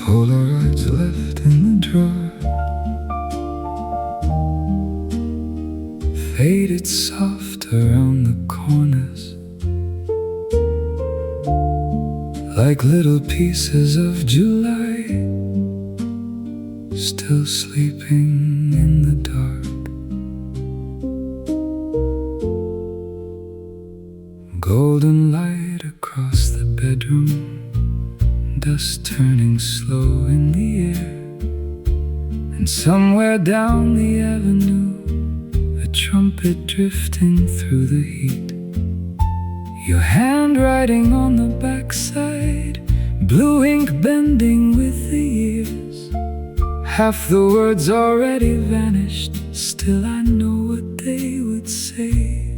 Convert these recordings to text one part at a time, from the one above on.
Polaroids left in the drawer, faded soft around the corners, like little pieces of July, still sleeping in the dark. Golden light across the bedroom, dust turning slow in the air, and somewhere down the avenue, a trumpet drifting through the heat. Your handwriting on the backside, blue ink bending with the years. Half the words already vanished, still I know what they would say.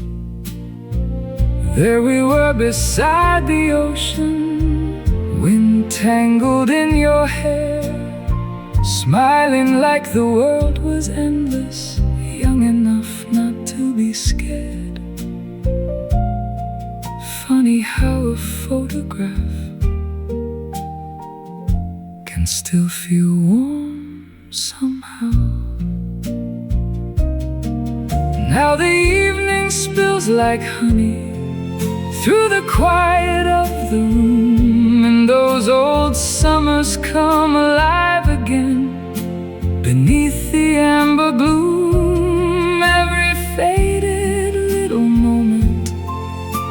There we were beside the ocean, wind tangled in your hair, smiling like the world was endless, young enough not to be scared. Funny how a photograph can still feel warm somehow. Now the evening spills like honey through the quiet of the room, and those old summers come alive again beneath the amber gloom. Every faded little moment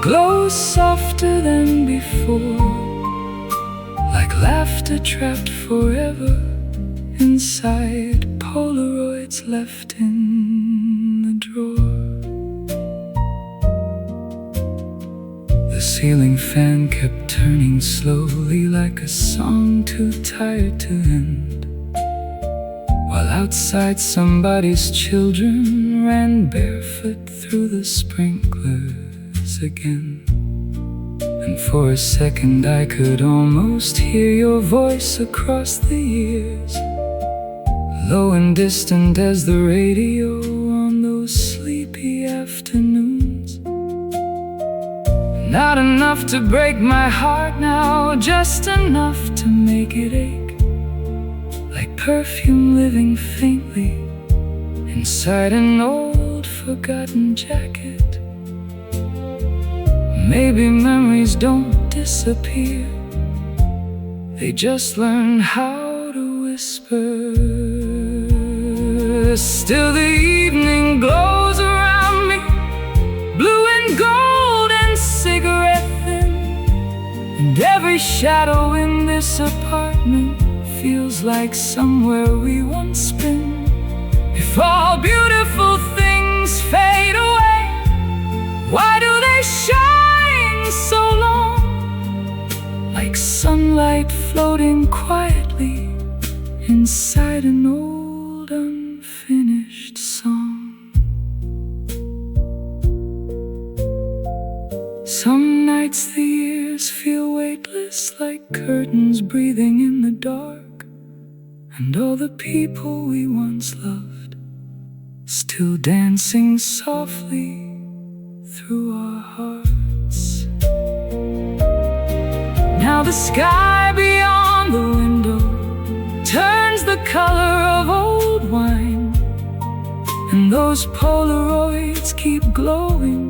glows softer than before, like laughter trapped forever inside Polaroids left in the drawer. The ceiling fan kept turning slowly, like a song too tired to end, while outside somebody's children ran barefoot through the sprinklers again. And for a second I could almost hear your voice across the years, low and distant as the radio on those sleepy afternoons. Not enough to break my heart now, just enough to make it ache, like perfume living faintly inside an old forgotten jacket. Maybe memories don't disappear, they just learn how to whisper. Still the evening glows around me, blue and gold and cigarette thin, and every shadow in this apartment feels like somewhere we once been. If all beautiful things fade away, why do they shine so long, like sunlight floating quietly inside an old unfinished song? Some nights the years feel weightless, like curtains breathing in the dark, and all the people we once loved still dancing softly through our hearts. Now the sky beyond the window turns the color of old wine, and those Polaroids keep glowing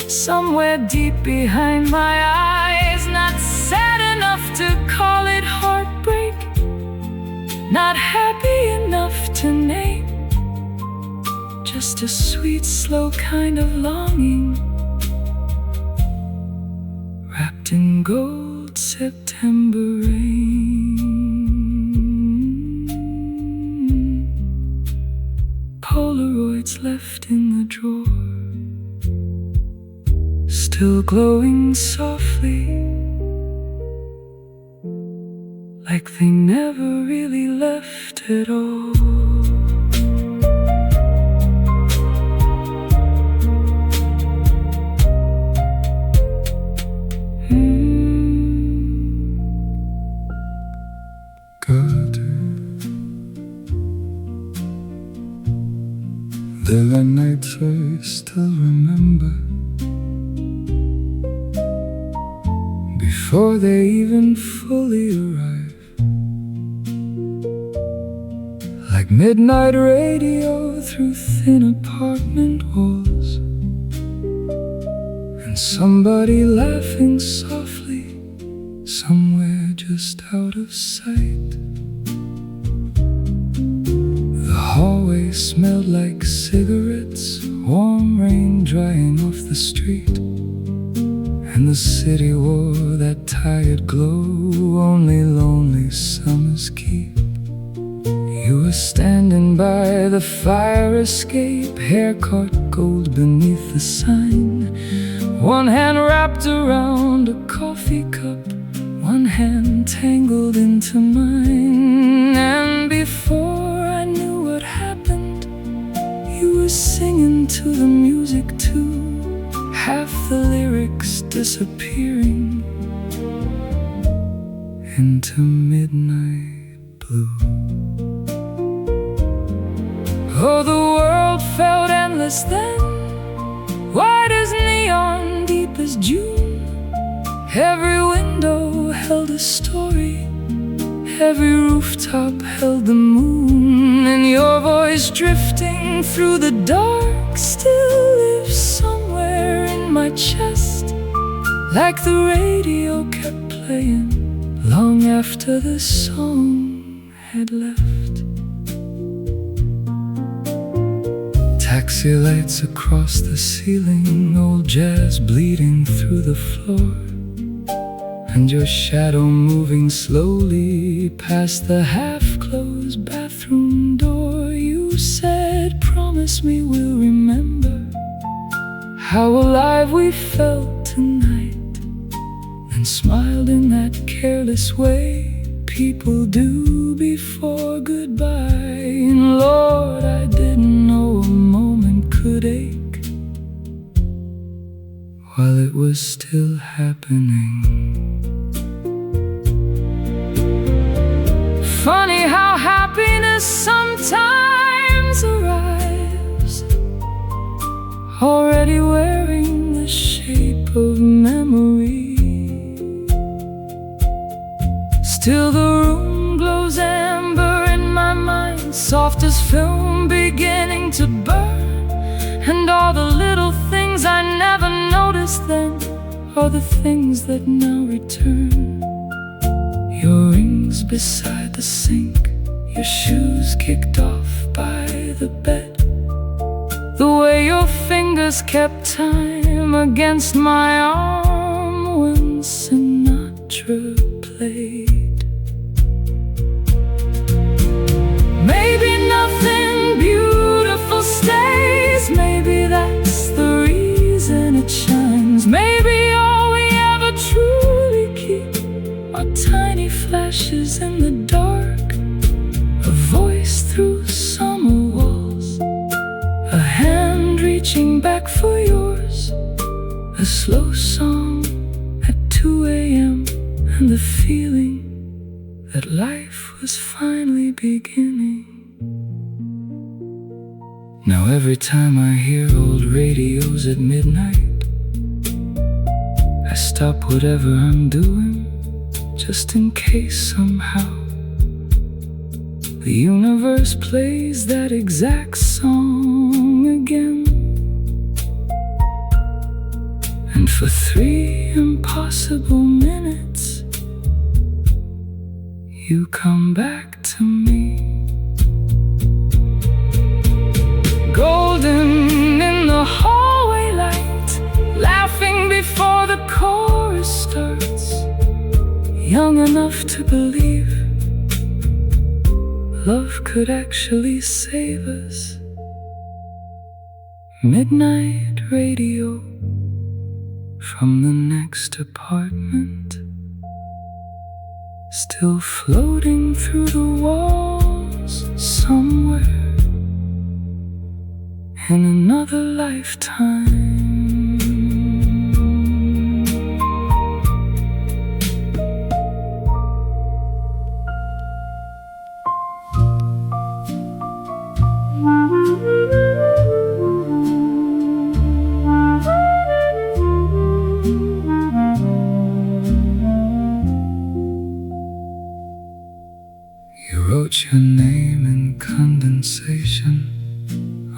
somewhere deep behind my eyes. Not sad enough to call it heartbreak, not happy enough to name, just a sweet, slow kind of longing, wrapped in gold September rain. Polaroids left in the drawer, still glowing softly, like they never really left at all. There are nights I still remember, before they even fully arrive. like midnight radio through thin apartment walls, and somebody laughing softly somewhere just out of sight. The hallway smelled like cigarettes, warm rain drying off the street, and the city wore that tired glow only lonely summers keep. You were standing by the fire escape, hair caught gold beneath the sign, one hand wrapped around a coffee cup, one hand tangled into mine. And before I knew what happened, you were singing to the music too, half the lyrics disappearing into midnight blue. Oh, the world felt endless then, white as neon, deep as June. Every window held a story, every rooftop held the moon, and your voice drifting through the dark still lives somewhere in my chest, like the radio kept playing long after the song had left. Taxi lights across the ceiling, old jazz bleeding through the floor, and your shadow moving slowly past the half-closed bathroom door. You said, promise me we'll remember how alive we felt tonight, and smiled in that careless way people do before goodbye. And Lord, I didn't know a moment could ache while it was still happening. Funny how happiness sometimes arrives, already wearing the shape of memory. Still the room glows amber in my mind, soft as film beginning to burn, and all the little things I never noticed then are the things that now return. Your rings beside the sink, your shoes kicked off by the bed, the way your fingers kept time against my arm when Sinatra played. Maybe nothing beautiful stays, maybe that's the reason it shines. Maybe all we ever truly keep are tiny flashes in the dark, a voice through summer walls, a hand reaching back for yours, a slow song at 2 a.m. and the feeling that life was finally beginning. Now every time I hear old radios at midnight, I stop whatever I'm doing, just in case somehow the universe plays that exact song again. And for 3 impossible minutes, you come back to me, golden in the hallway light, laughing before the chorus starts, young enough to believe love could actually save us. Midnight radio from the next apartment, still floating through the walls somewhere in another lifetime. You wrote your name in condensation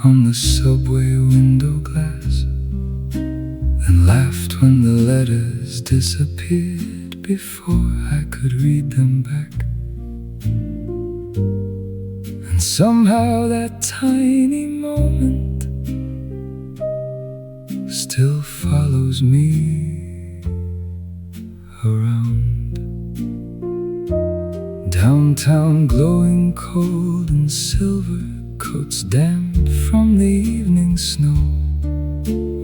on the subway window glass, then laughed when the letters disappeared before I could read them back. And somehow that tiny moment still follows me around. Downtown glowing cold and silver, coats damp from the evening snow,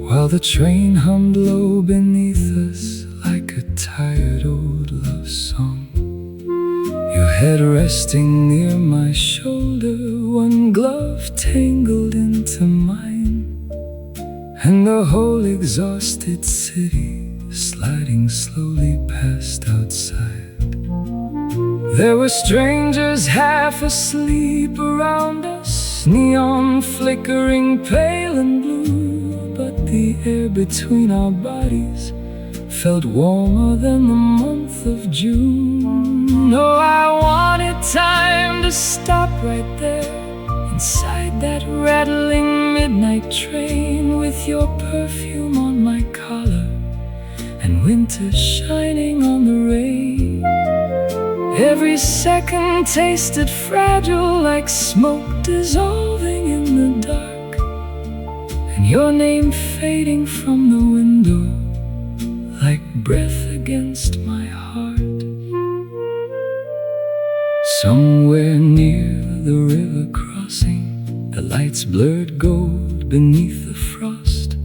while the train hummed low beneath us like a tired old love song. Your head resting near my shoulder, one glove tangled into mine, and the whole exhausted city sliding slowly past outside. There were strangers half asleep around us, neon flickering pale and blue, but the air between our bodies felt warmer than the month of June. Oh, I wanted time to stop right there, inside that rattling midnight train, with your perfume on my collar and winter shining on the rain. Every second tasted fragile, like smoke dissolving in the dark, and your name fading from the window like breath against my heart. Somewhere near the river crossing, the lights blurred gold beneath the frost.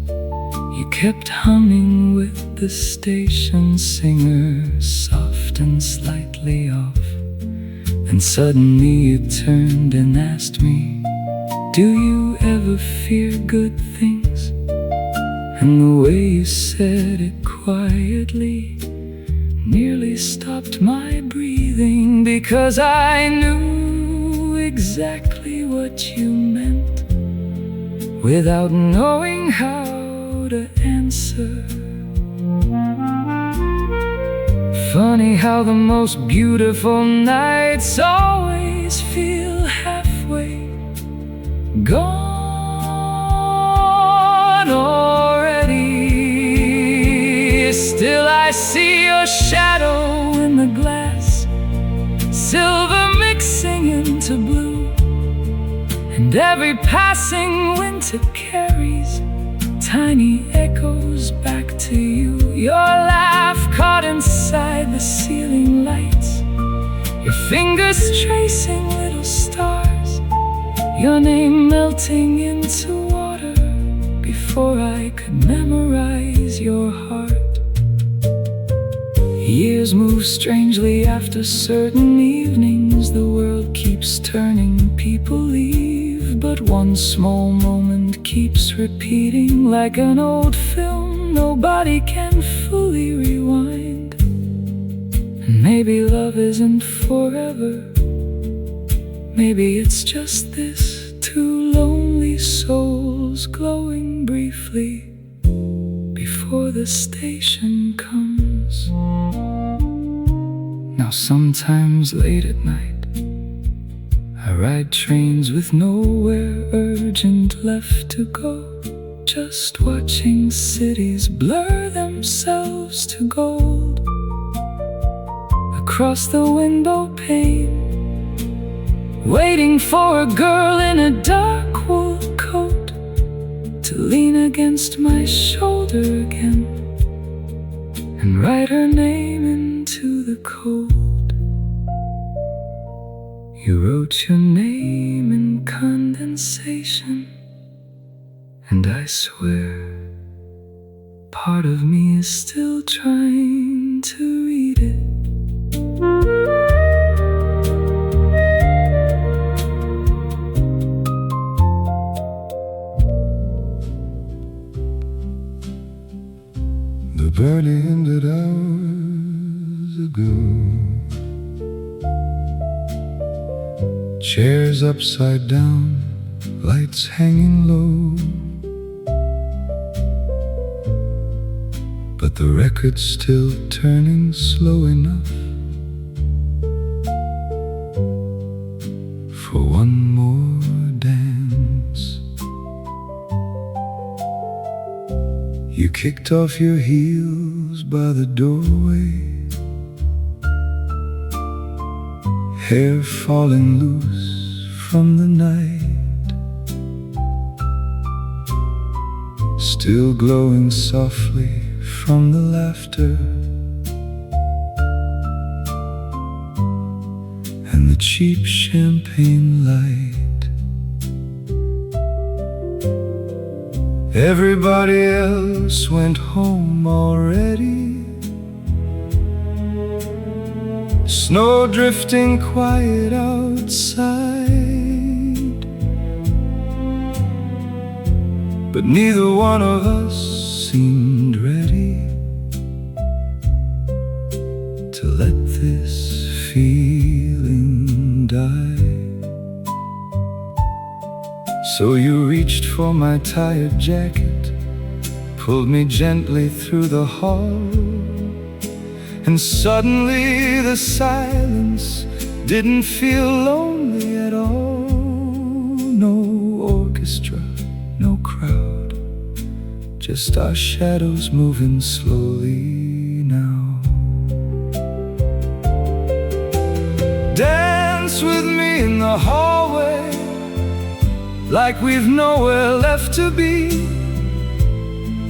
You kept humming with the station singer, soft and slightly off. And suddenly you turned and asked me, do you ever fear good things? And the way you said it quietly nearly stopped my breathing, because I knew exactly what you meant without knowing how to answer. Funny how the most beautiful nights always feel halfway gone already. Still I see your shadow in the glass, silver mixing into blue, and every passing winter carries tiny echoes back to you. Your laugh caught inside the ceiling lights, your fingers tracing little stars, your name melting into water before I could memorize your heart. Years move strangely after certain evenings. The world keeps turning, people leave, but one small moment keeps repeating like an old film nobody can fully rewind. And maybe love isn't forever, maybe it's just this, two lonely souls glowing briefly before the station comes. Now sometimes late at night I ride trains with nowhere urgent left to go, just watching cities blur themselves to gold. Across the window pane, waiting for a girl in a dark wool coat to lean against my shoulder again and write her name into the cold. You wrote your name in condensation, and I swear part of me is still trying to read it. The party ended hours ago. Chairs upside down, lights hanging low, but the record's still turning slow enough You kicked off your heels by the doorway, hair falling loose from the night, still glowing softly from the laughter and the cheap champagne light. Everybody else went home already, snow drifting quiet outside, but neither one of us seemed ready to let this feeling die. So you reached for my tired jacket, pulled me gently through the hall, and suddenly the silence didn't feel lonely at all. No orchestra, no crowd, just our shadows moving slowly now. Dance with me in the hallway, like we've nowhere left to be,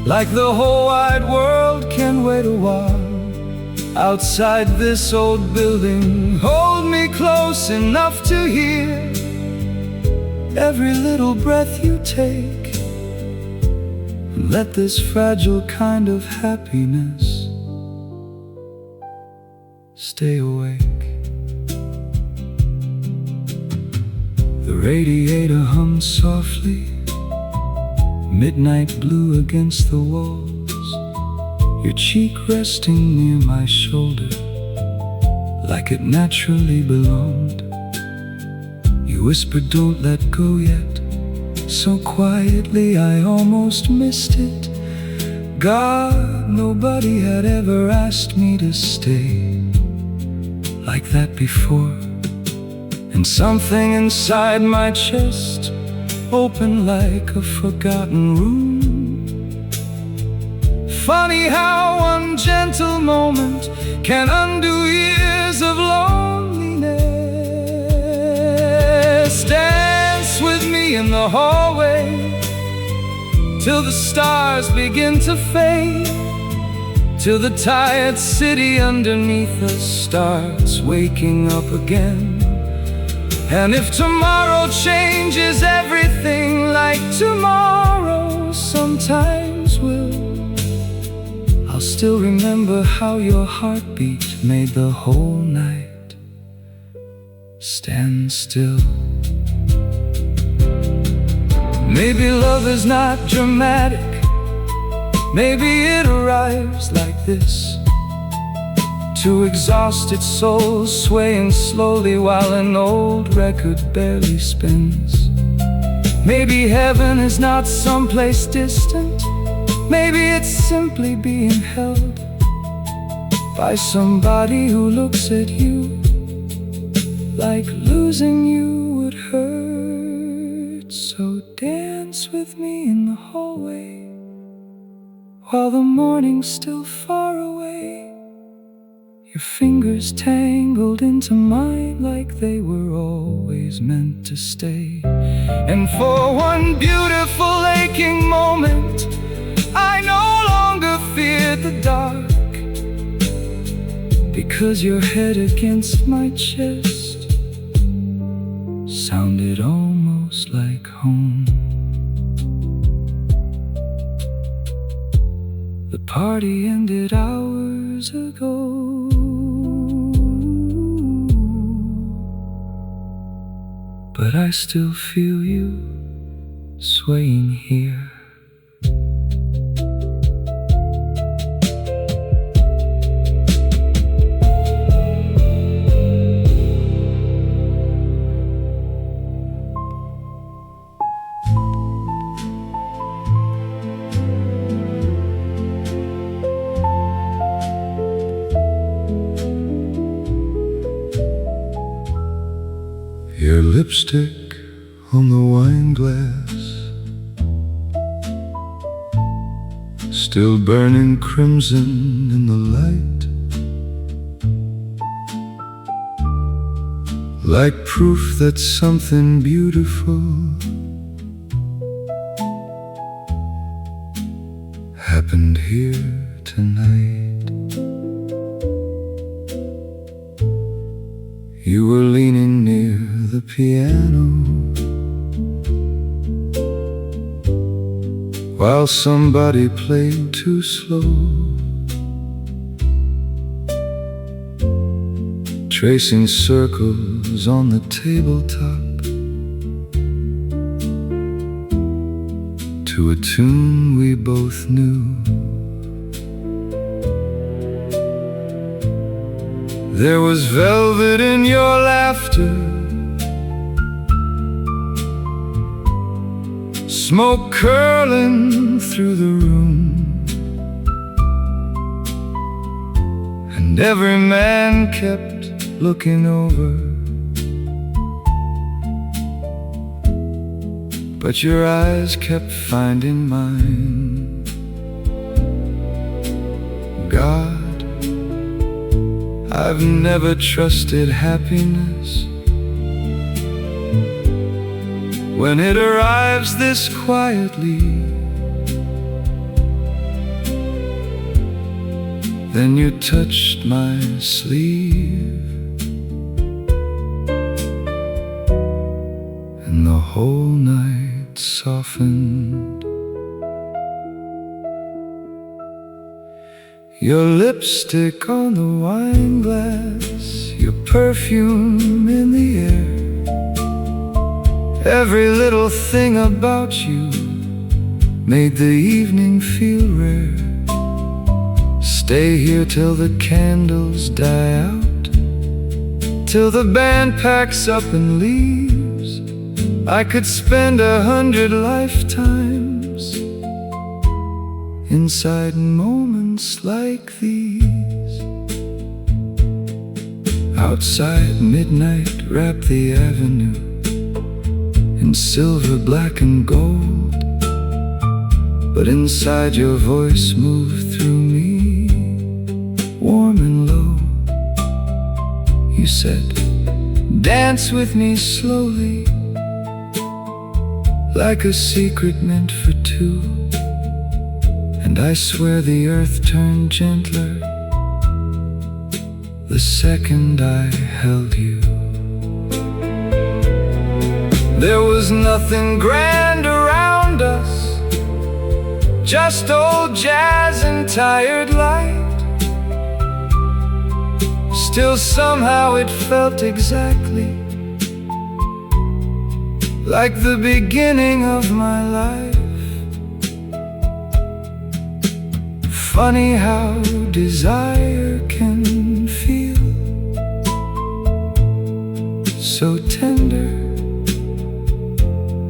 like the whole wide world can wait a while outside this old building. Hold me close enough to hear every little breath you take, and let this fragile kind of happiness stay awake. The radiator hummed softly, midnight blue against the walls, your cheek resting near my shoulder like it naturally belonged. You whispered, "Don't let go yet," so quietly I almost missed it. God, nobody had ever asked me to stay like that before. And something inside my chest opened like a forgotten room. Funny how one gentle moment can undo years of loneliness. Dance with me in the hallway till the stars begin to fade, till the tired city underneath us starts waking up again. And if tomorrow changes everything like tomorrow sometimes will, I'll still remember how your heartbeat made the whole night stand still. Maybe love is not dramatic, maybe it arrives like this, two exhausted souls swaying slowly while an old record barely spins. Maybe heaven is not someplace distant, maybe it's simply being held by somebody who looks at you like losing you would hurt. So dance with me in the hallway while the morning's still far away, your fingers tangled into mine like they were always meant to stay. And for one beautiful aching moment, I no longer feared the dark, because your head against my chest sounded almost like home. The party ended hours ago, but I still feel you swaying here. Your lipstick on the wine glass still burning crimson in the light, like proof that something beautiful happened here tonight. You were leaning near the piano while somebody played too slow, tracing circles on the tabletop to a tune we both knew. There was velvet in your laughter, smoke curling through the room, and every man kept looking over, but your eyes kept finding mine. God, I've never trusted happiness when it arrives this quietly. Then you touched my sleeve, and the whole night softened. Your lipstick on the wine glass, your perfume in the air, every little thing about you made the evening feel rare. Stay here till the candles die out, till the band packs up and leaves. I could spend 100 lifetimes inside moments like these. Outside, midnight wrapped the avenue in silver, black and gold, but inside your voice moved through me, warm and low. You said, dance with me slowly, like a secret meant for two. And I swear the earth turned gentler the second I held you. There was nothing grand around us, just old jazz and tired light. Still somehow it felt exactly like the beginning of my life. Funny how desire can feel so tender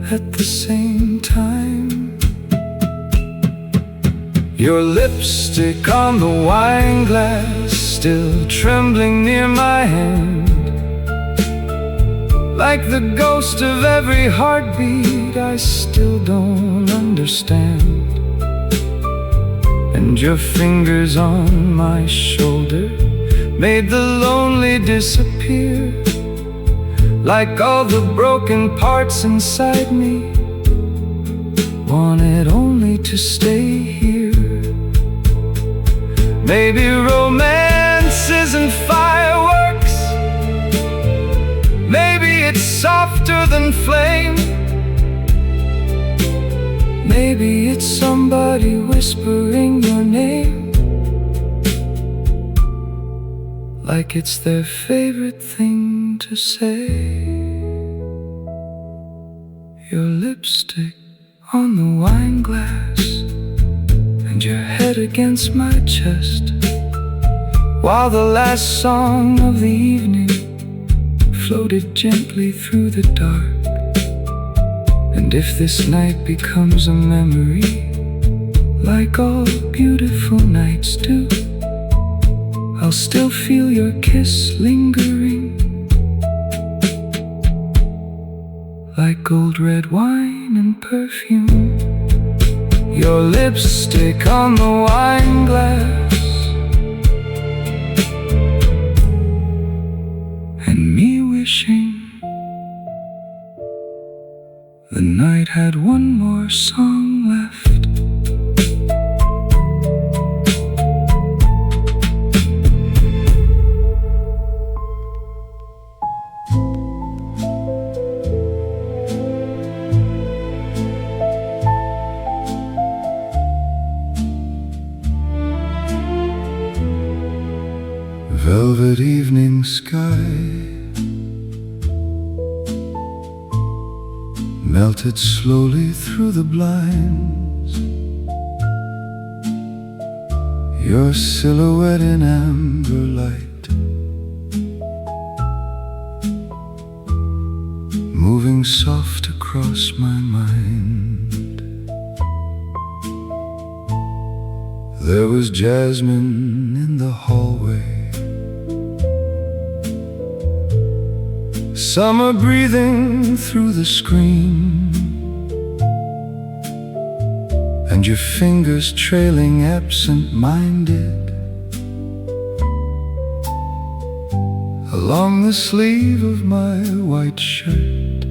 at the same time. Your lipstick on the wine glass, still trembling near my hand, like the ghost of every heartbeat I still don't understand. And your fingers on my shoulder made the lonely disappear, like all the broken parts inside me wanted only to stay here. Maybe romance isn't fireworks, maybe it's softer than flame, maybe it's somebody whispering your name, like it's their favorite thing to say. Your lipstick on the wine glass, and your head against my chest, while the last song of the evening floated gently through the dark. And if this night becomes a memory, like all beautiful nights do, I'll still feel your kiss lingering, like gold red wine and perfume. your lipstick on the wine glass, and me wishing the night had one more song left. Velvet evening sky melted slowly through the blinds, your silhouette in amber light, moving soft across my mind. There was jasmine in the hallway, summer breathing through the screen, and your fingers trailing absent-minded along the sleeve of my white shirt.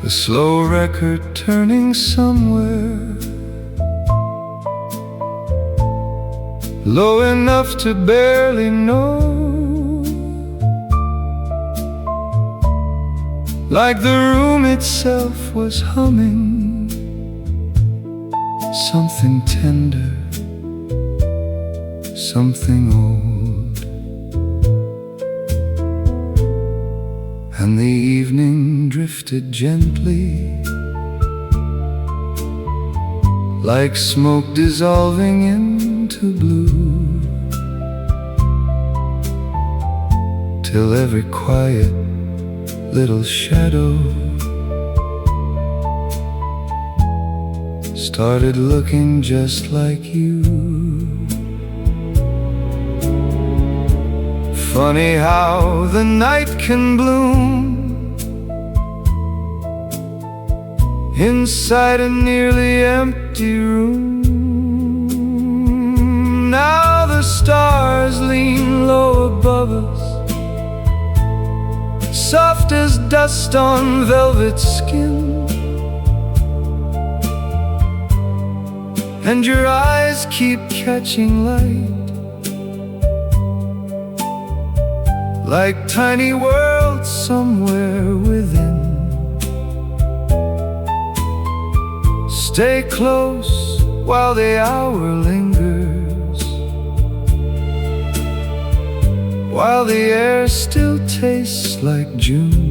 The slow record turning somewhere low enough to barely know, like the room itself was humming something tender, something old. And the evening drifted gently, like smoke dissolving into blue, till every quiet little shadow started looking just like you. Funny how the night can bloom inside a nearly empty room. Now the stars lean low above us, soft as dust on velvet skin, and your eyes keep catching light, like tiny worlds somewhere within. Stay close while the hour lingers, while the air still tastes like June.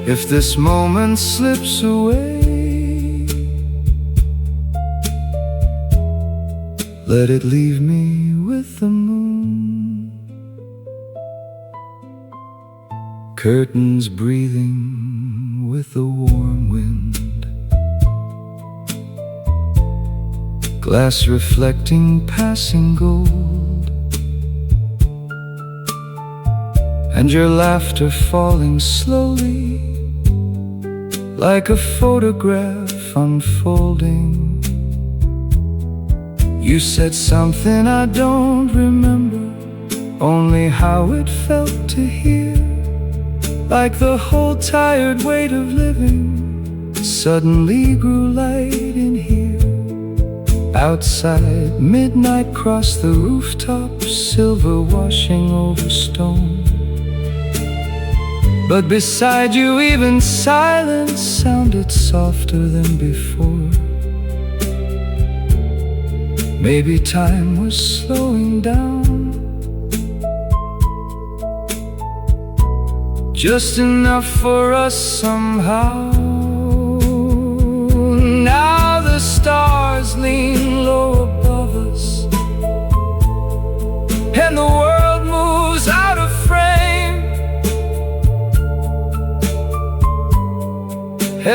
If this moment slips away, let it leave me with the moon. Curtains breathing with the warm wind, glass reflecting passing gold, and your laughter falling slowly, like a photograph unfolding. You said something I don't remember, only how it felt to hear, like the whole tired weight of living suddenly grew light in here. Outside, midnight crossed the rooftop, silver washing over stone. But beside you even silence sounded softer than before. Maybe time was slowing down, just enough for us somehow. Now the stars lean low above us, and the world moves out of frame.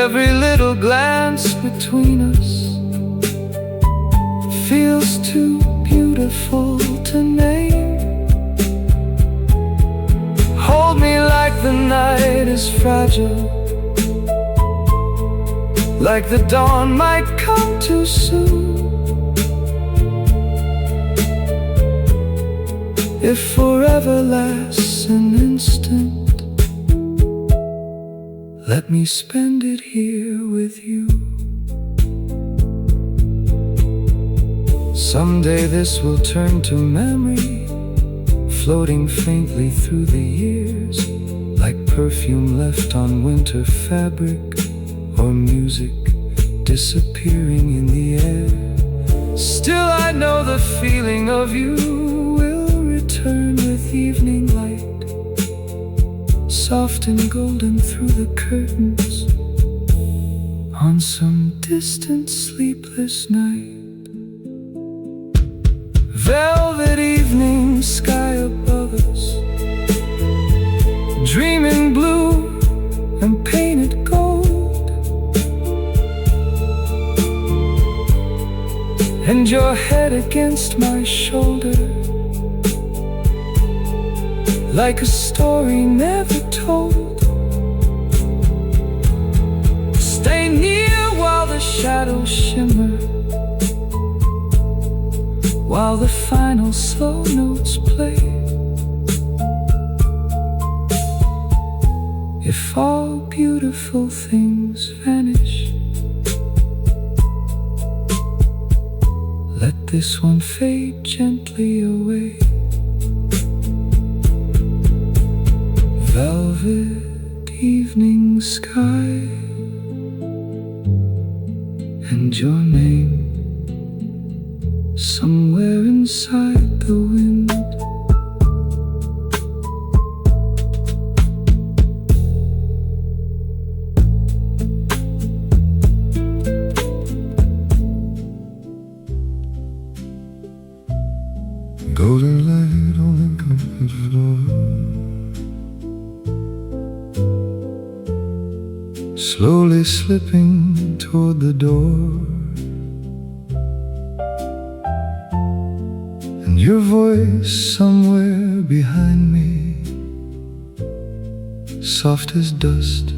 Every little glance between us feels too beautiful to name. Hold me like the night is fragile, like the dawn might come too soon. If forever lasts an instant, let me spend it here with you. Someday this will turn to memory, floating faintly through the years, like perfume left on winter fabric, or music disappearing in the air. Still I know the feeling of you will return with evening light, soft and golden through the curtains, on some distant sleepless night. Velvet evening sky above us, dreaming blue and painted gold, and your head against my shoulder, like a story never told. Stay near while the shadows shimmer, while the final slow notes play. If all beautiful things vanish, let this one fade gently away. Velvet evening sky, and your name somewhere inside the wind. Golden light on the carpet floor, slowly slipping toward the door, and your voice somewhere behind me, soft as dust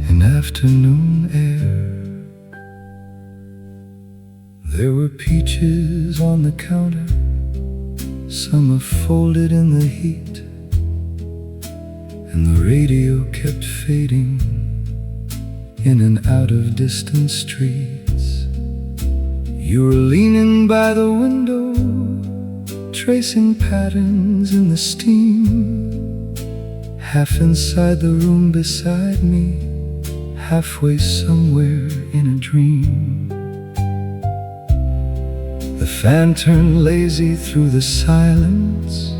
in afternoon air. There were peaches on the counter, summer folded in the heat, and the radio kept fading in and out of distant streets. You were leaning by the window, tracing patterns in the steam, half inside the room beside me, halfway somewhere in a dream. The fan turned lazy through the silence,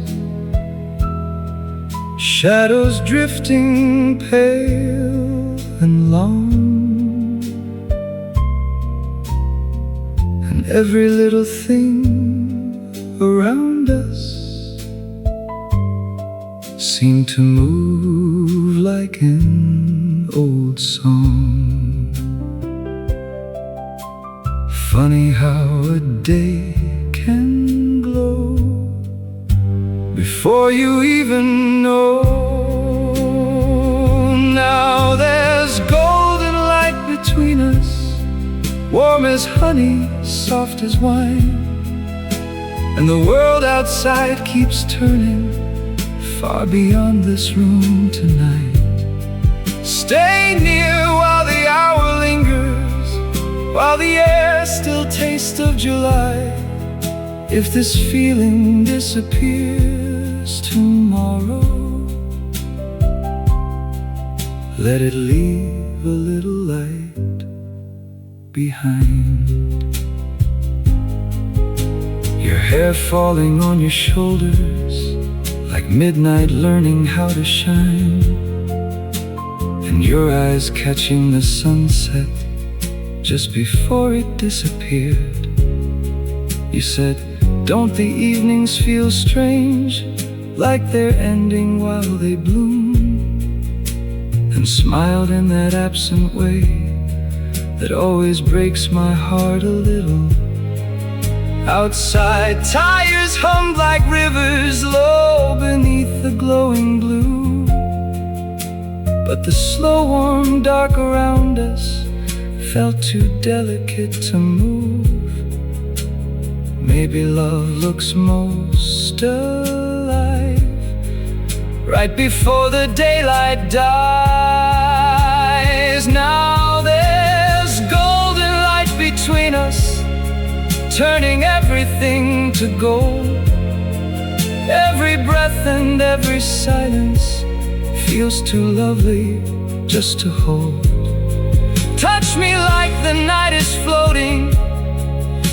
shadows drifting pale and long, and every little thing around us seemed to move like an old song. Funny how a day can glow before you even know. Now there's golden light between us, warm as honey, soft as wine, and the world outside keeps turning far beyond this room tonight. Stay near while the hour lingers, while the air still tastes of July. If this feeling disappears tomorrow, let it leave a little light behind. Your hair falling on your shoulders, like midnight learning how to shine, and your eyes catching the sunset just before it disappeared. You said, don't the evenings feel strange, like they're ending while they bloom? And smiled in that absent way that always breaks my heart a little. Outside, tires hummed like rivers low beneath the glowing blue. but the slow warm dark around us felt too delicate to move. Maybe love looks most alive right before the daylight dies. Now there's golden light between us, turning everything to gold. Every breath and every silence feels too lovely just to hold. Touch me like the night is floating,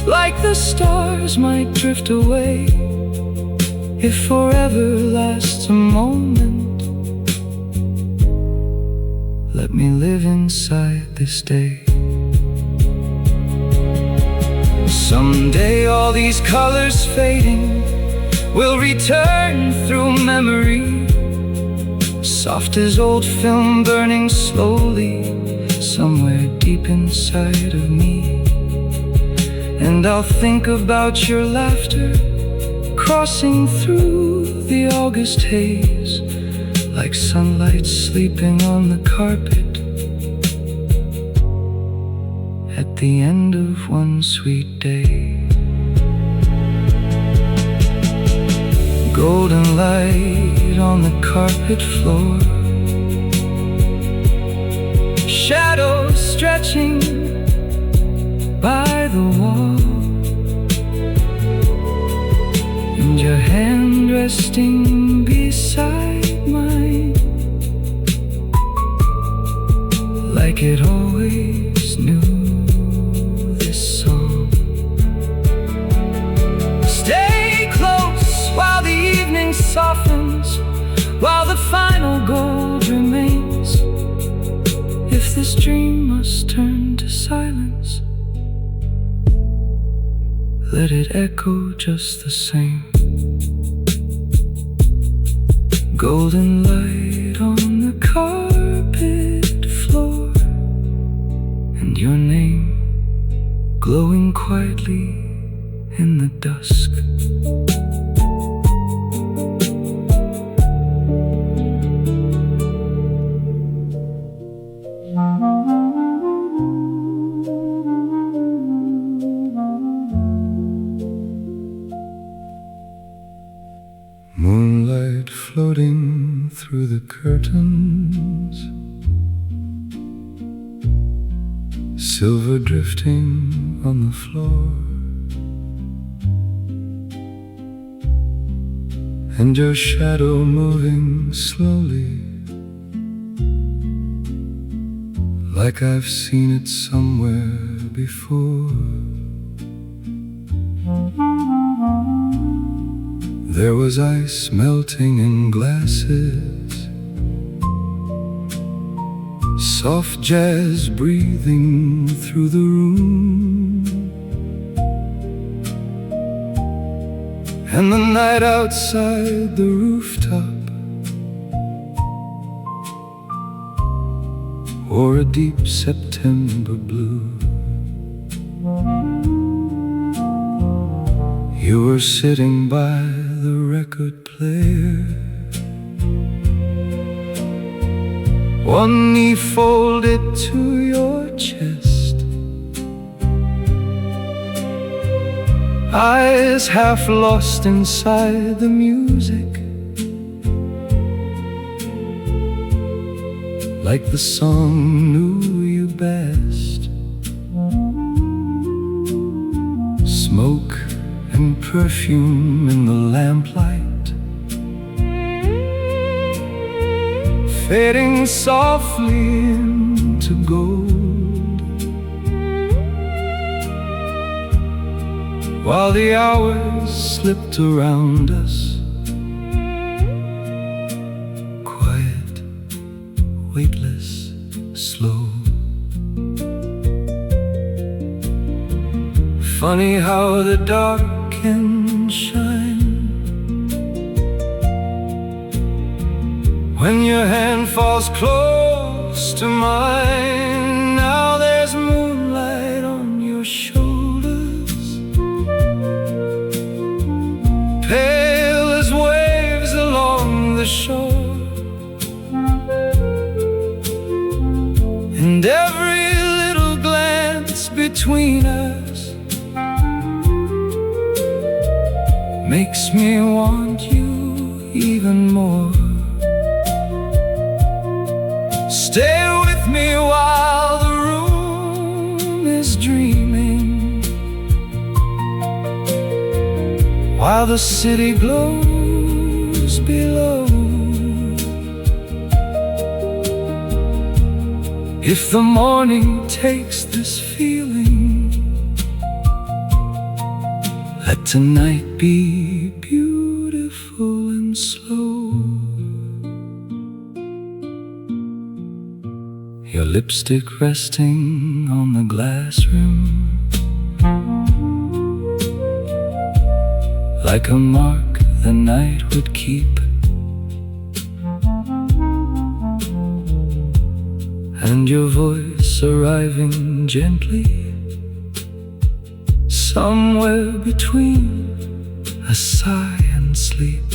like the stars might drift away. If forever lasts a moment, let me live inside this day. Someday all these colors fading will return through memory, soft as old film burning slowly somewhere deep inside of me. And I'll think about your laughter crossing through the August haze, like sunlight sleeping on the carpet at the end of one sweet day. Golden light on the carpet floor, shadows stretching by the wall, and your hand resting beside mine, like it always knew this song. Stay close while the evening softens, while the final gold remains. If this dream must turn to silence, let it echo just the same. Golden light on the carpet floor, and your name glowing quietly in the dusk. Moonlight floating through the curtains, silver drifting on the floor, and your shadow moving slowly, like I've seen it somewhere before. There was ice melting in glasses, soft jazz breathing through the room, and the night outside the rooftop wore a deep September blue. You were sitting by the record player, one knee folded to your chest, eyes half lost inside the music, like the song knew you best. Smoke and perfume in the lamplight, fading softly into gold, while the hours slipped around us, quiet, weightless, slow. Funny how the dark can shine when your hand falls close to mine. Now there's moonlight on your shoulders, pale as waves along the shore, between us makes me want you even more. Stay with me while the room is dreaming, while the city glows below. If the morning takes this feeling, let tonight be beautiful and slow. Your lipstick resting on the glass rim, like a mark the night would keep. And your voice arriving gently, somewhere between a sigh and sleep.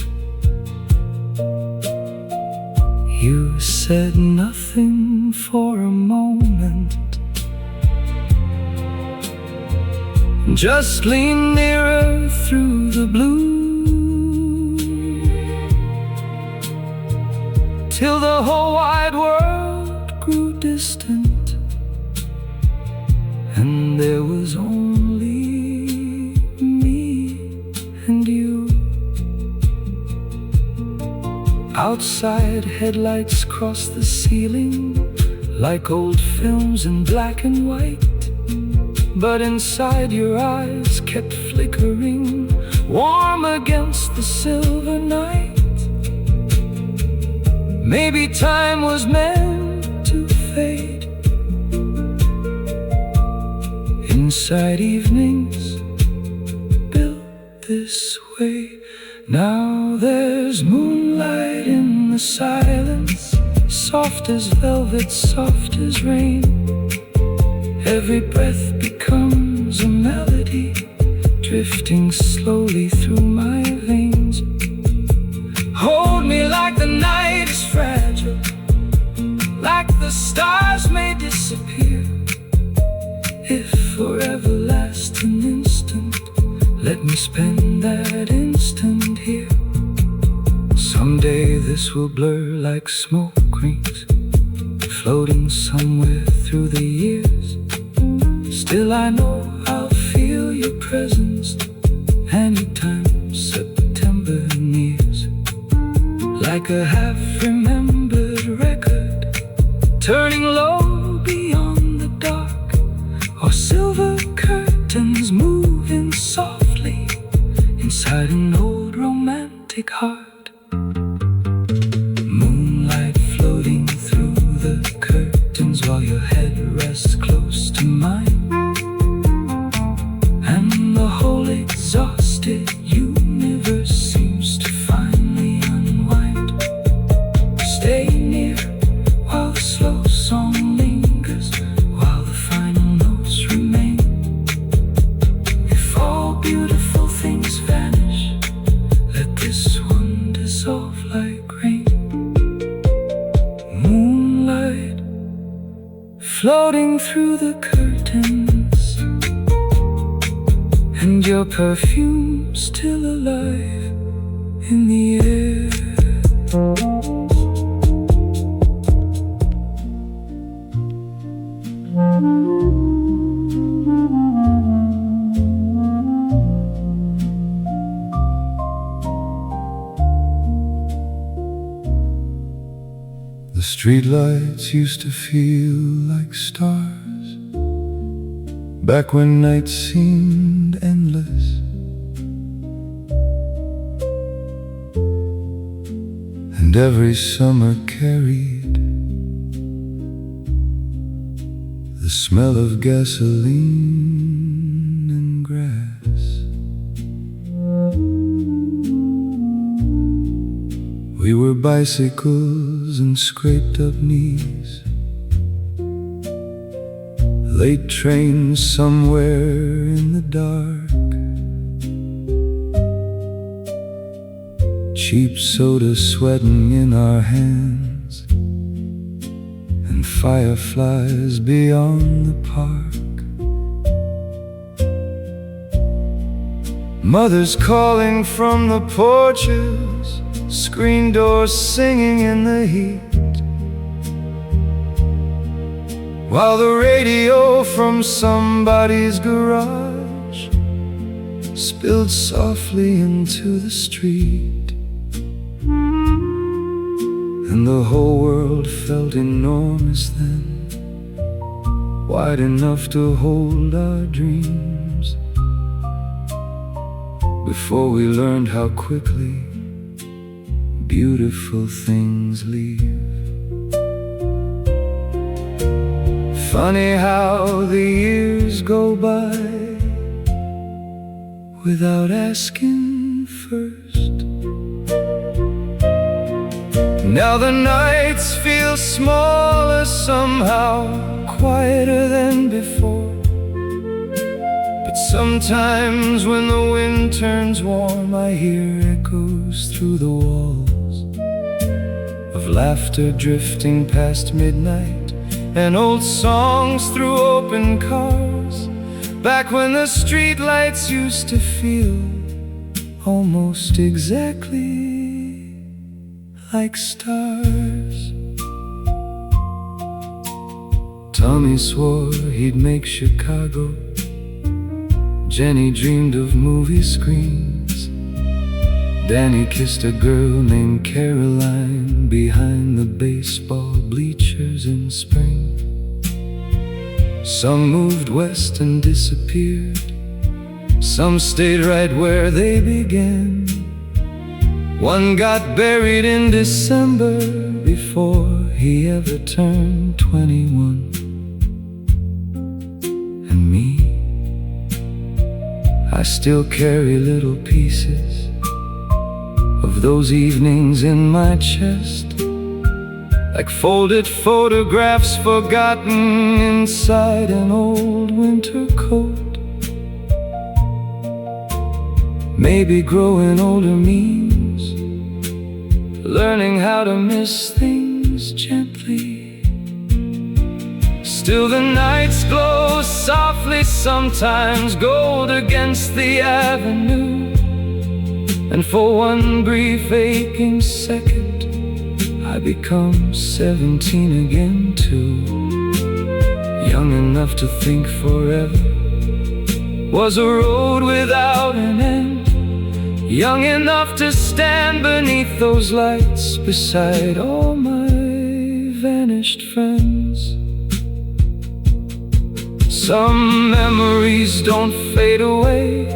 You said nothing for a moment, just lean nearer through the blue, till the whole wide world grew distant, and there was only me and you. Outside, headlights crossed the ceiling like old films in black and white, but inside your eyes kept flickering, warm against the silver night. Maybe time was meant to fade inside evenings built this way. Now there's moonlight in the silence, soft as velvet, soft as rain. Every breath becomes a melody, drifting slowly through my veins. Hold me like the night is fragile, like the stars may disappear. If forever lasts an instant, let me spend that instant here. Someday this will blur like smoke rings, floating somewhere through the years. Still I know I'll feel your presence anytime September nears. Like a half-remembered record, turning low beyond the dark, or silver curtains moving softly inside an old romantic heart. Moonlight floating through the curtains while your head rests close to mine, and the whole exhausted universe seems to finally unwind. Stay near while the slow song lingers, while the final notes remain. If all beautiful things vanish, let this one dissolve like rain. Moonlight floating through the curtains, and your perfume still alive in the air. The streetlights used to feel like stars, back when nights seemed endless. And every summer carried the smell of gasoline and grass. We were bicycles and scraped up knees, late trains somewhere in the dark, cheap soda sweating in our hands, and fireflies beyond the park. Mothers calling from the porches, screen doors singing in the heat, while the radio from somebody's garage spilled softly into the street. And the whole world felt enormous then, wide enough to hold our dreams, before we learned how quickly beautiful things leave. Funny how the years go by without asking first. Now the nights feel smaller somehow, quieter than before. But sometimes when the wind turns warm, I hear echoes through the walls of laughter drifting past midnight, and old songs through open cars, back when the streetlights used to feel almost exactly like stars. Tommy swore he'd make Chicago. Jenny dreamed of movie screens. Danny kissed a girl named Caroline behind the baseball bleachers in spring. Some moved west and disappeared. Some stayed right where they began. One got buried in December before he ever turned 21. And me, I still carry little pieces of those evenings in my chest, like folded photographs forgotten inside an old winter coat. Maybe growing older means learning how to miss things gently. Still the nights glow softly, sometimes gold against the avenue. And for one brief aching second, I become 17 again too. Young enough to think forever was a road without an end. Young enough to stand beneath those lights beside all my vanished friends. Some memories don't fade away,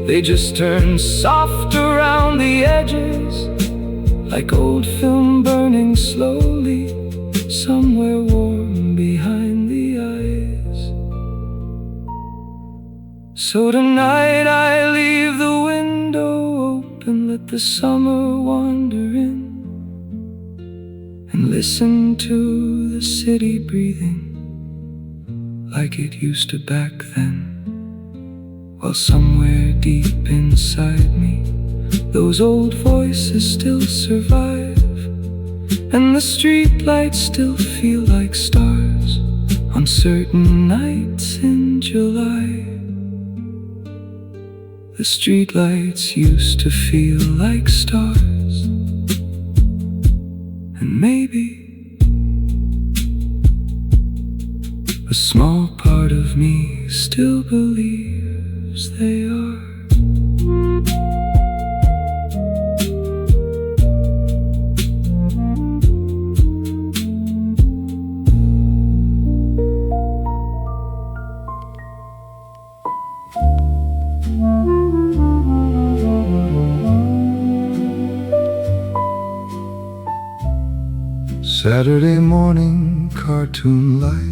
they just turn soft around the edges, like old film burning slowly somewhere warm behind the eyes. So tonight I leave the window open, let the summer wander in, and listen to the city breathing like it used to back then. While somewhere deep inside me, those old voices still survive, and the streetlights still feel like stars on certain nights in July. The streetlights used to feel like stars, and maybe a small part of me still believes they are. Saturday morning cartoon light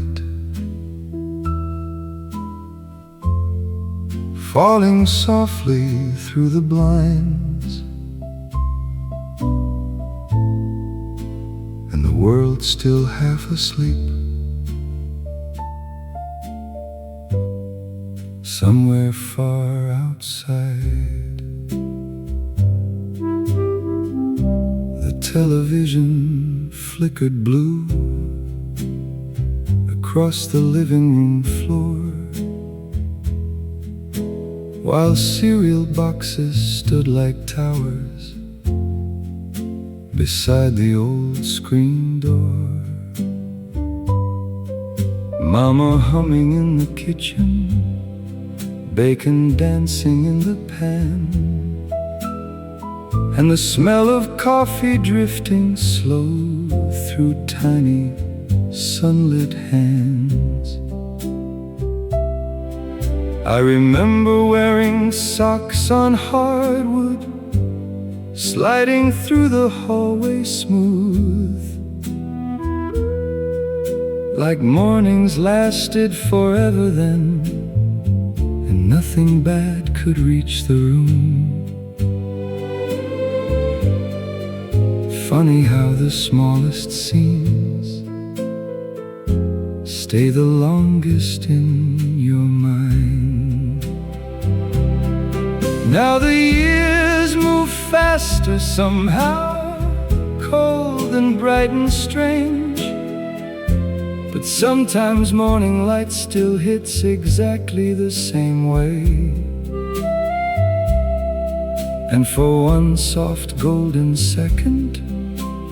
falling softly through the blinds, and the world still half asleep. Somewhere far outside, the television flickered blue across the living room floor, while cereal boxes stood like towers beside the old screen door. Mama humming in the kitchen, bacon dancing in the pan, and the smell of coffee drifting slow through tiny sunlit hands. I remember wearing socks on hardwood, sliding through the hallway smooth, like mornings lasted forever then, and nothing bad could reach the room. Funny how the smallest scenes stay the longest in your mind. Now the years move faster somehow, cold and bright and strange, but sometimes morning light still hits exactly the same way. And for one soft golden second,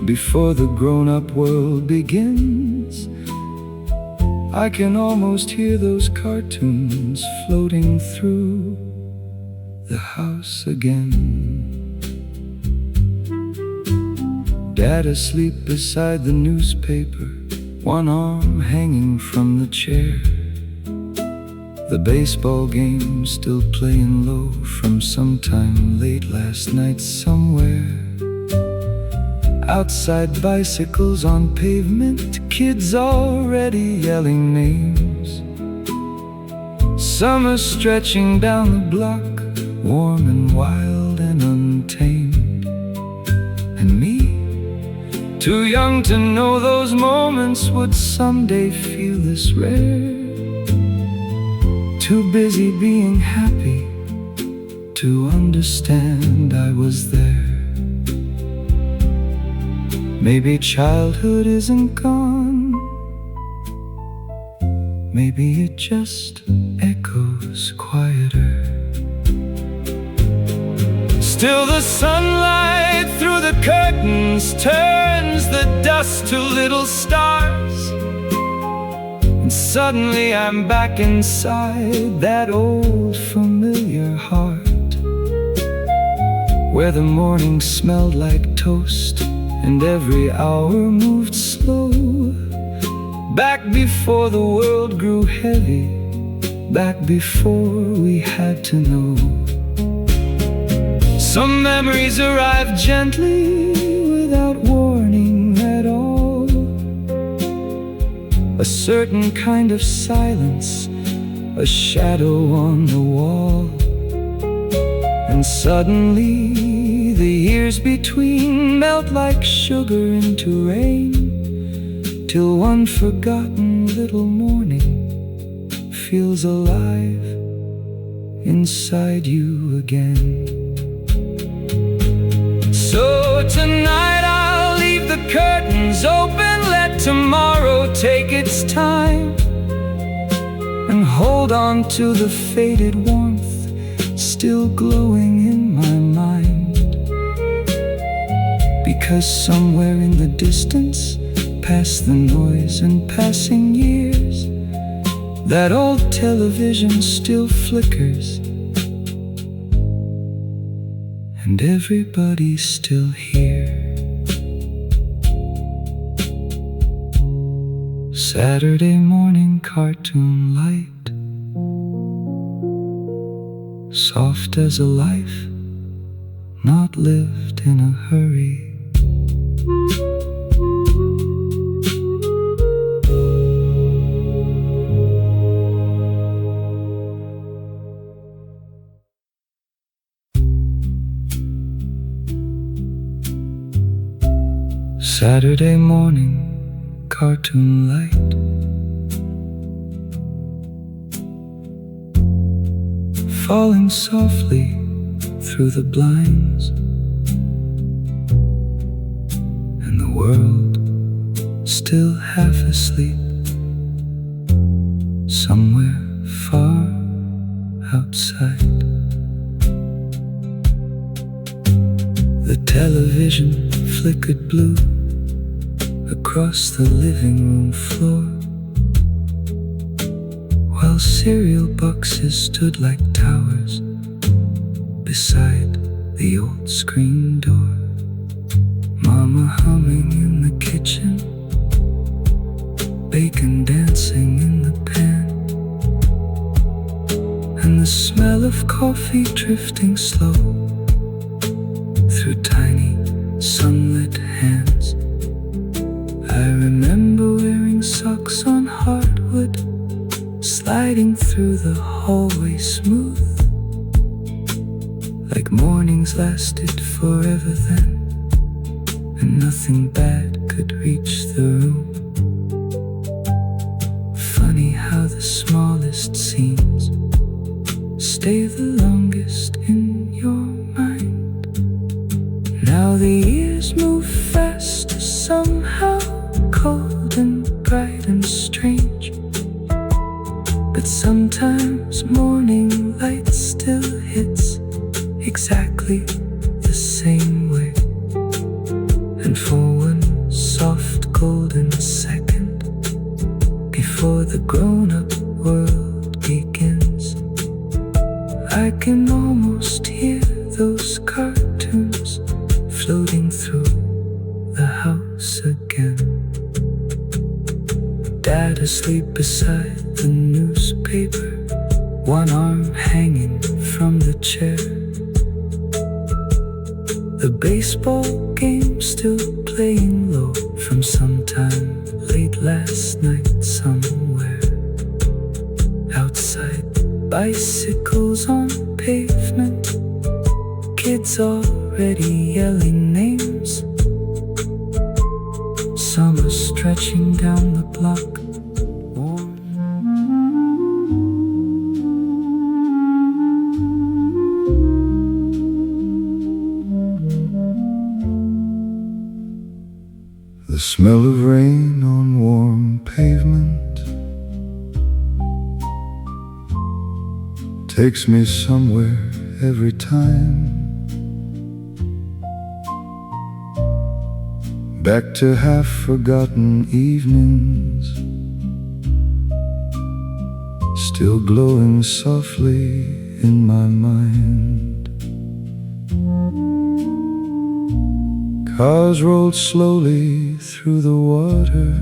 before the grown-up world begins, I can almost hear those cartoons floating through the house again. Dad asleep beside the newspaper, one arm hanging from the chair. The baseball game still playing low from sometime late last night somewhere. Outside, bicycles on pavement, kids already yelling names. Summer stretching down the block, warm and wild and untamed. And me, too young to know those moments would someday feel this rare. Too busy being happy to understand I was there. Maybe childhood isn't gone, maybe it just echoes quieter. Still the sunlight through the curtains turns the dust to little stars, and suddenly I'm back inside that old familiar heart, where the morning smelled like toast and every hour moved slow. Back before the world grew heavy, back before we had to know. Some memories arrive gently without warning at all. A certain kind of silence, a shadow on the wall. And suddenly the years between melt like sugar into rain, till one forgotten little morning feels alive inside you again. So tonight I'll leave the curtains open, let tomorrow take its time, and hold on to the faded warmth still glowing in my mind. Because somewhere in the distance, past the noise and passing years, that old television still flickers, and everybody's still here. Saturday morning cartoon light, soft as a life not lived in a hurry. Saturday morning cartoon light, falling softly through the blinds, and the world still half asleep somewhere far outside. The television flickered blue across the living room floor, while cereal boxes stood like towers beside the old screen door. Mama humming in the kitchen, bacon dancing in the pan, and the smell of coffee drifting slow through tiny sunlit hands. I remember wearing socks on hardwood, sliding through the hallway smooth, like mornings lasted forever then, and nothing bad could reach the room. Funny how the smallest scenes stay the longest in your mind. Now the years move fast, somehow cold and bright and strange, but sometimes morning light still hits exactly the same way. And for one soft golden second, before the grown-up world begins, I can almost hear those cartoons floating through the house again. Dad asleep beside the newspaper, one arm hanging from the chair. The baseball game still playing low from sometime late last night somewhere. Outside, bicycles on pavement, kids already yelling names. Summer stretching down the block, warm. The smell of rain on warm pavement takes me somewhere every time. Back to half-forgotten evenings, still glowing softly in my mind. Cars rolled slowly through the water,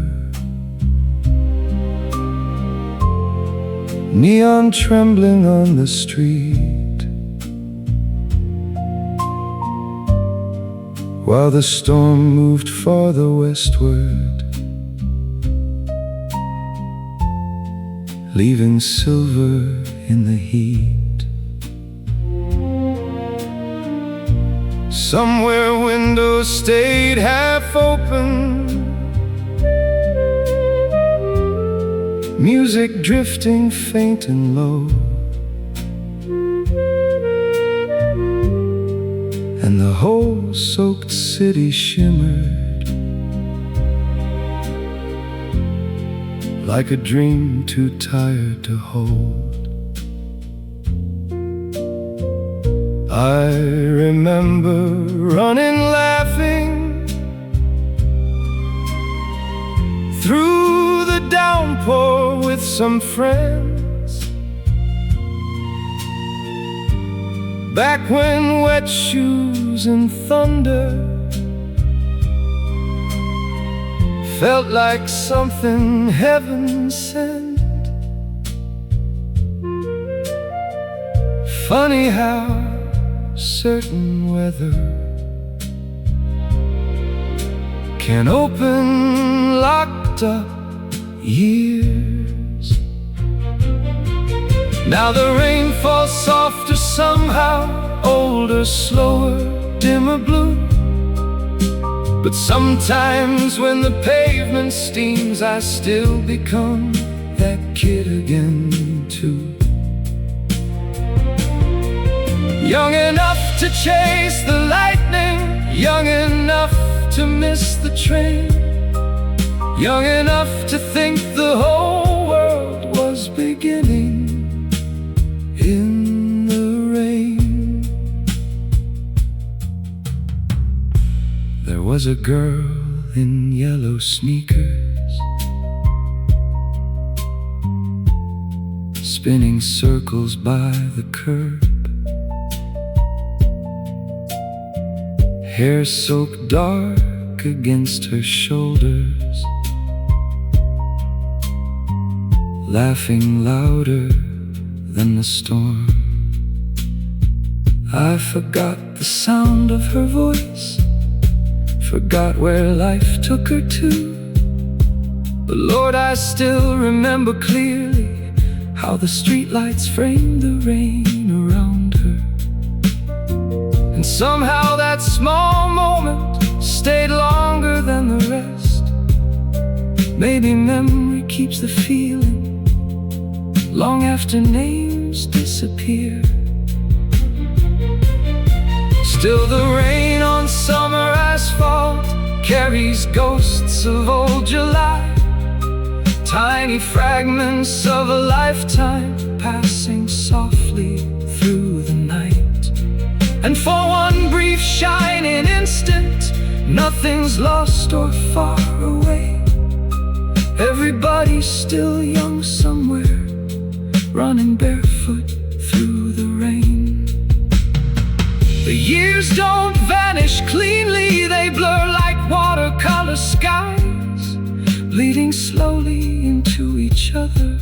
neon trembling on the street, while the storm moved farther westward, leaving silver in the heat. Somewhere windows stayed half open, music drifting faint and low, and the whole soaked city shimmered like a dream too tired to hold. I remember running laughing through the downpour with some friends, back when wet shoes and thunder felt like something heaven sent. Funny how certain weather can open locked up years. Now the rain falls softer somehow, older, slower, dimmer blue. But sometimes when the pavement steams, I still become that kid again too. Young enough to chase the lightning, young enough to miss the train, young enough to think the whole world was beginning in was a girl in yellow sneakers, spinning circles by the curb, hair soaked dark against her shoulders, laughing louder than the storm. I forgot the sound of her voice, forgot where life took her to, but Lord, I still remember clearly how the streetlights framed the rain around her. And somehow that small moment stayed longer than the rest. Maybe memory keeps the feeling long after names disappear. Still the rain on summer asphalt carries ghosts of old July, tiny fragments of a lifetime passing softly through the night. And for one brief shining instant, nothing's lost or far away. Everybody's still young somewhere, running barefoot through the rain. The years don't vanish cleanly, they blur like watercolor skies, bleeding slowly into each other,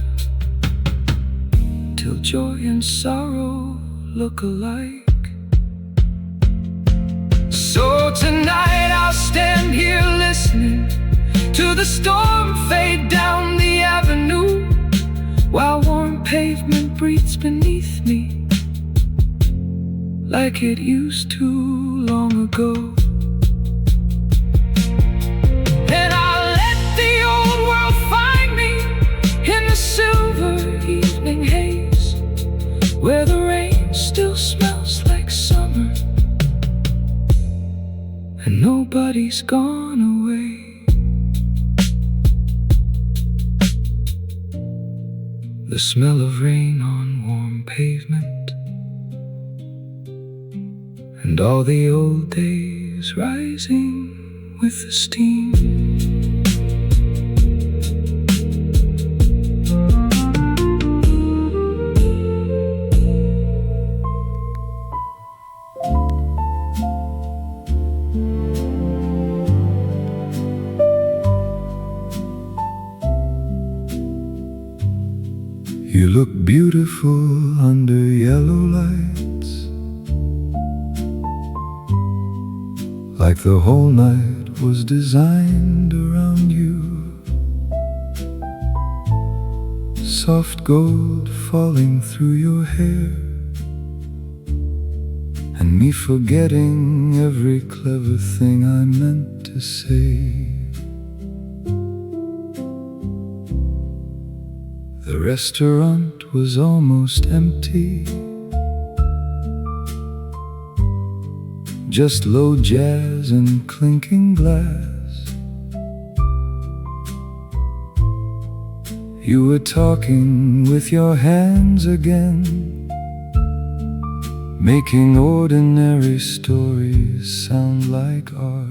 till joy and sorrow look alike. So tonight I'll stand here listening to the storm fade down the avenue, while warm pavement breathes beneath me like it used to long ago. And I'll let the old world find me in the silver evening haze, where the rain still smells like summer and nobody's gone away. The smell of rain on warm pavement, and all the old days rising with the steam. You look beautiful under yellow lights, like the whole night was designed around you. Soft gold falling through your hair, and me forgetting every clever thing I meant to say. The restaurant was almost empty, just low jazz and clinking glass. You were talking with your hands again, making ordinary stories sound like art.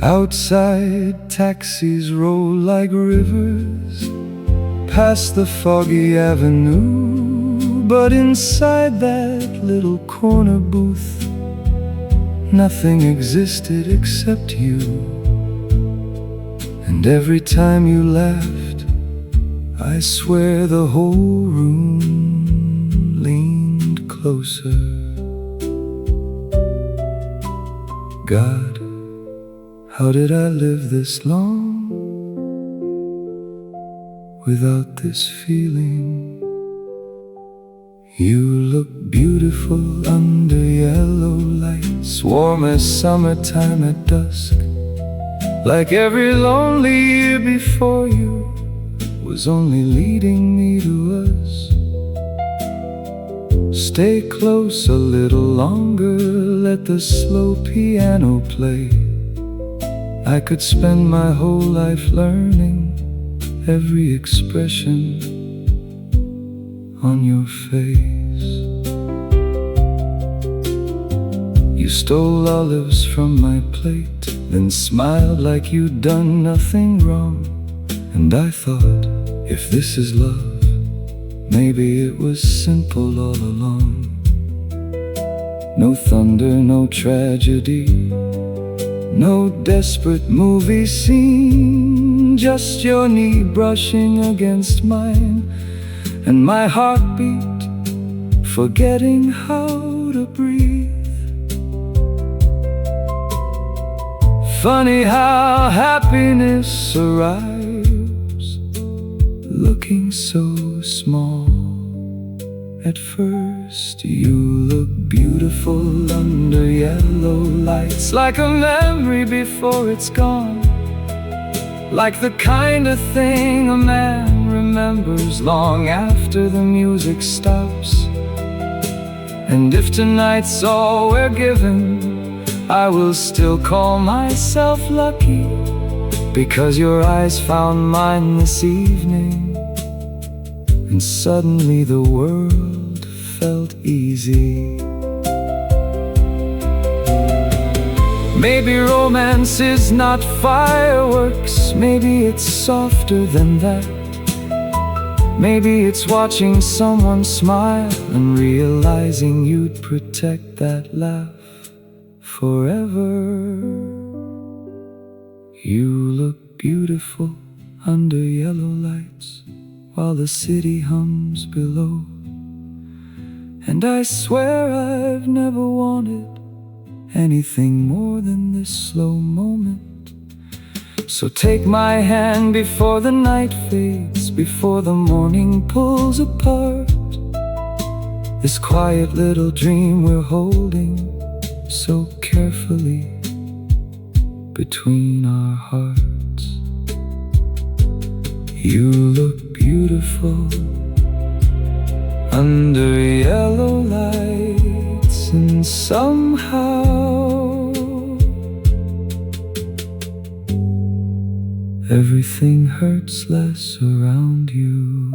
Outside, taxis roll like rivers past the foggy avenue, but inside that little corner booth, nothing existed except you. And every time you laughed, I swear the whole room leaned closer. God, how did I live this long without this feeling? You look beautiful under yellow lights, warm as summertime at dusk, like every lonely year before you was only leading me to us. Stay close a little longer, let the slow piano play. I could spend my whole life learning every expression on your face. You stole olives from my plate, then smiled like you'd done nothing wrong. And I thought, if this is love, maybe it was simple all along. No thunder, no tragedy, no desperate movie scene, just your knee brushing against mine, and my heartbeat forgetting how to breathe. Funny how happiness arrives looking so small. At first you look beautiful under yellow lights, like a memory before it's gone, like the kind of thing a man remembers long after the music stops. And if tonight's all we're given, I will still call myself lucky, because your eyes found mine this evening, and suddenly the world felt easy. Maybe romance is not fireworks, maybe it's softer than that. Maybe it's watching someone smile and realizing you'd protect that laugh forever. You look beautiful under yellow lights while the city hums below, and I swear I've never wanted anything more than this slow moment. So take my hand before the night fades, before the morning pulls apart this quiet little dream we're holding so carefully between our hearts. You look beautiful under yellow lights, and somehow everything hurts less around you.